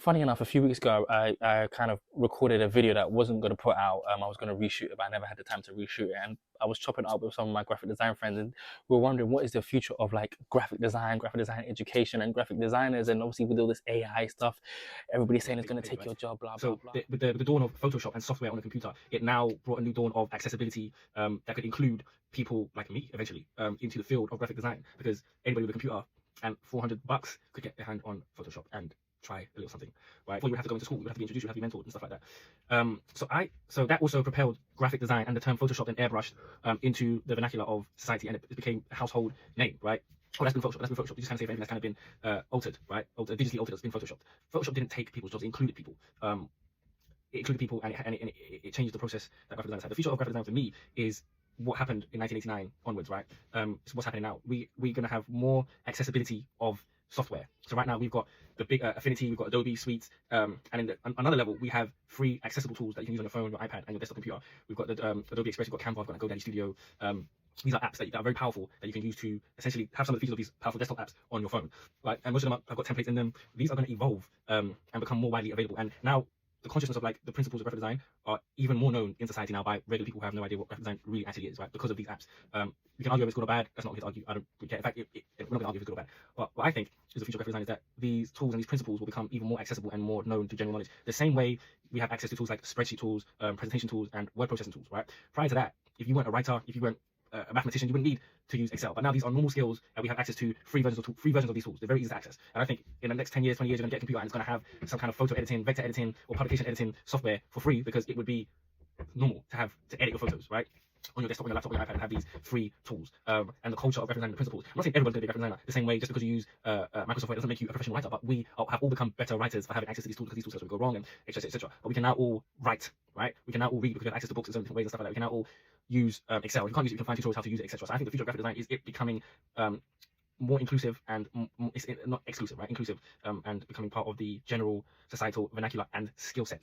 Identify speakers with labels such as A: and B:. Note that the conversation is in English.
A: Funny enough, a few weeks ago, I kind of recorded a video that wasn't going to put out. I was going to reshoot it, but I never had the time to reshoot it. And I was chopping it up with some of my graphic design friends, and we were wondering what is the future of like graphic design education, and graphic designers. And obviously, with all this AI stuff, everybody's
B: On
A: saying
B: a
A: it's
B: Facebook
A: going to
B: page,
A: take
B: right?
A: your job, blah, blah,
B: So
A: blah.
B: with the dawn of Photoshop and software on the computer, it now brought a new dawn of accessibility that could include people like me eventually into the field of graphic design, because anybody with a computer and $400 could get their hand on Photoshop and try a little something, right? Before you would have to go into school, you would have to be introduced, you would have to be mentored and stuff like that. So that also propelled graphic design and the term Photoshop and airbrushed into the vernacular of society, and it became a household name, right? Oh, that's been Photoshop. That's been Photoshop. You just kind of say for anything that's kind of been altered, right? Digitally altered. It's been Photoshopped. Photoshop didn't take people's jobs; it included people. It included people, and it changes the process that graphic designers had. The future of graphic design for me is what happened in 1989 onwards, right? So what's happening now? We're gonna have more accessibility of software. So right now we've got the big Affinity, we've got Adobe Suite, and on another level we have free accessible tools that you can use on your phone, your iPad, and your desktop computer. We've got the Adobe Express, we've got Canva, we've got GoDaddy Studio. These are apps that are very powerful that you can use to essentially have some of the features of these powerful desktop apps on your phone, right? And most of them have got templates in them. These are going to evolve and become more widely available. And now the consciousness of like the principles of graphic design are even more known in society now by regular people who have no idea what graphic design really actually is, right? Because of these apps. We can argue if it's good or bad. That's not here to argue. I don't really care. In fact, we're not going to argue if it's good or bad. But what I think is the future of graphic design is that these tools and these principles will become even more accessible and more known to general knowledge. The same way we have access to tools like spreadsheet tools, presentation tools, and word processing tools, right? Prior to that, if you weren't a writer, if you weren't a mathematician, you wouldn't need to use Excel. But now these are normal skills, and we have access to free versions of these tools. They're very easy to access. And I think in the next 10 years, 20 years, you're going to get a computer and it's going to have some kind of photo editing, vector editing, or publication editing software for free, because it would be normal to edit your photos, right? On your desktop, on your laptop, on your iPad, and have these free tools. And the culture of graphic design, the principles. I'm not saying everyone's going to be a graphic designer the same way. Just because you use Microsoft Word doesn't make you a professional writer. But we have all become better writers for having access to these tools, because these tools will go wrong and etc. etc. But we can now all write, right? We can now all read because we have access to books in so many different ways and stuff like that. We can now all use Excel. If you can't use it, you can find tutorials how to use it, etc. So I think the future of graphic design is it becoming more inclusive and it's not exclusive, right? Inclusive and becoming part of the general societal vernacular and skill set.